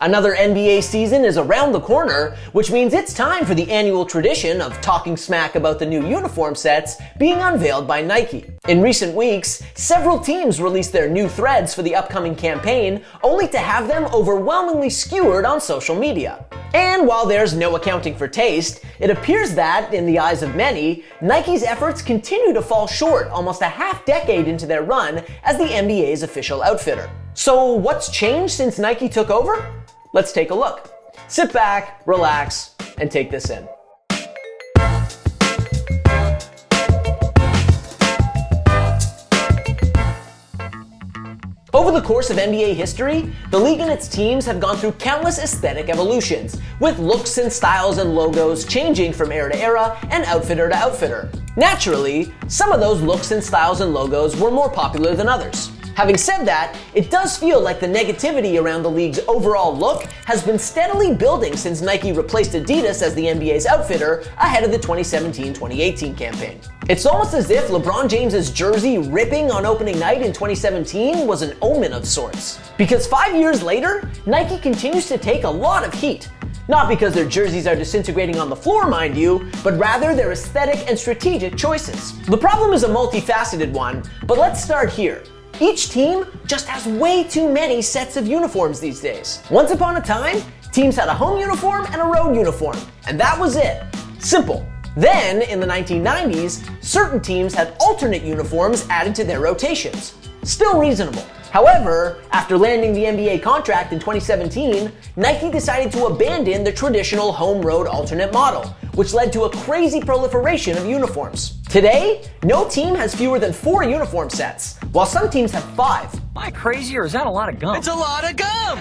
Another NBA season is around the corner, which means it's time for the annual tradition of talking smack about the new uniform sets being unveiled by Nike. In recent weeks, several teams released their new threads for the upcoming campaign, only to have them overwhelmingly skewered on social media. And while there's no accounting for taste, it appears that, in the eyes of many, Nike's efforts continue to fall short almost a half-decade into their run as the NBA's official outfitter. So what's changed since Nike took over? Let's take a look. Sit back, relax, and take this in. Over the course of NBA history, the league and its teams have gone through countless aesthetic evolutions, with looks and styles and logos changing from era to era and outfitter to outfitter. Naturally, some of those looks and styles and logos were more popular than others. Having said that, it does feel like the negativity around the league's overall look has been steadily building since Nike replaced Adidas as the NBA's outfitter ahead of the 2017-2018 campaign. It's almost as if LeBron James's jersey ripping on opening night in 2017 was an omen of sorts. Because 5 years later, Nike continues to take a lot of heat. Not because their jerseys are disintegrating on the floor, mind you, but rather their aesthetic and strategic choices. The problem is a multifaceted one, but let's start here. Each team just has way too many sets of uniforms these days. Once upon a time, teams had a home uniform and a road uniform, and that was it. Simple. Then, in the 1990s, certain teams had alternate uniforms added to their rotations. Still reasonable. However, after landing the NBA contract in 2017, Nike decided to abandon the traditional home-road alternate model, which led to a crazy proliferation of uniforms. Today, no team has fewer than 4 uniform sets, while some teams have 5. Am I crazy or is that a lot of gum? It's a lot of gum!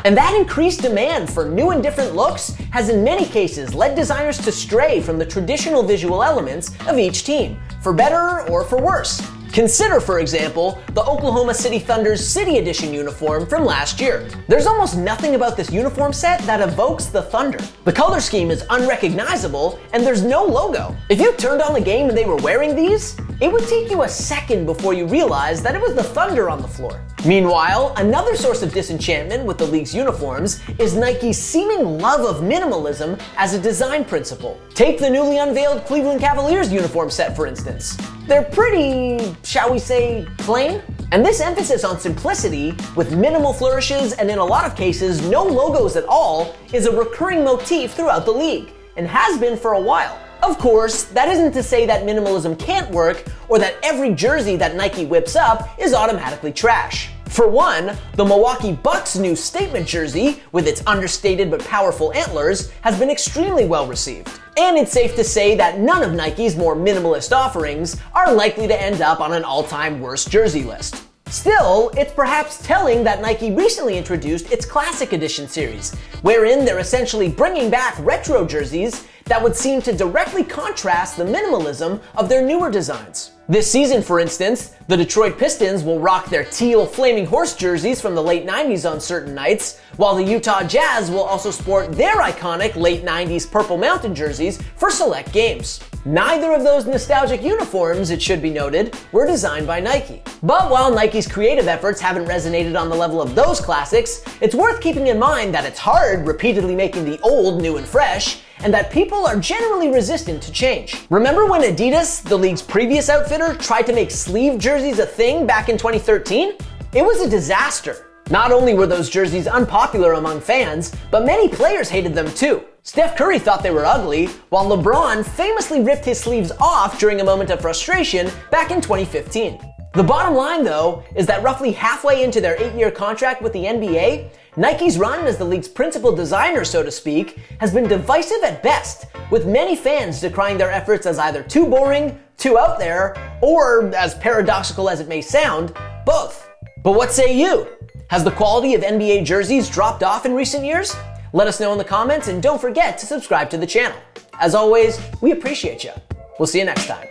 And that increased demand for new and different looks has in many cases led designers to stray from the traditional visual elements of each team, for better or for worse. Consider, for example, the Oklahoma City Thunder's City Edition uniform from last year. There's almost nothing about this uniform set that evokes the Thunder. The color scheme is unrecognizable, and there's no logo. If you turned on the game and they were wearing these, it would take you a second before you realized that it was the Thunder on the floor. Meanwhile, another source of disenchantment with the league's uniforms is Nike's seeming love of minimalism as a design principle. Take the newly unveiled Cleveland Cavaliers uniform set, for instance. They're pretty, shall we say, plain? And this emphasis on simplicity, with minimal flourishes and in a lot of cases no logos at all, is a recurring motif throughout the league, and has been for a while. Of course, that isn't to say that minimalism can't work, or that every jersey that Nike whips up is automatically trash. For one, the Milwaukee Bucks' new statement jersey, with its understated but powerful antlers, has been extremely well received. And it's safe to say that none of Nike's more minimalist offerings are likely to end up on an all-time worst jersey list. Still, it's perhaps telling that Nike recently introduced its Classic Edition series, wherein they're essentially bringing back retro jerseys that would seem to directly contrast the minimalism of their newer designs. This season, for instance, the Detroit Pistons will rock their teal Flaming Horse jerseys from the late 90s on certain nights, while the Utah Jazz will also sport their iconic late 90s Purple Mountain jerseys for select games. Neither of those nostalgic uniforms, it should be noted, were designed by Nike. But while Nike's creative efforts haven't resonated on the level of those classics, it's worth keeping in mind that it's hard repeatedly making the old new and fresh, and that people are generally resistant to change. Remember when Adidas, the league's previous outfitter, tried to make sleeve jerseys a thing back in 2013? It was a disaster. Not only were those jerseys unpopular among fans, but many players hated them too. Steph Curry thought they were ugly, while LeBron famously ripped his sleeves off during a moment of frustration back in 2015. The bottom line, though, is that roughly halfway into their 8-year contract with the NBA, Nike's run as the league's principal designer, so to speak, has been divisive at best, with many fans decrying their efforts as either too boring, too out there, or, as paradoxical as it may sound, both. But what say you? Has the quality of NBA jerseys dropped off in recent years? Let us know in the comments, and don't forget to subscribe to the channel. As always, we appreciate you. We'll see you next time.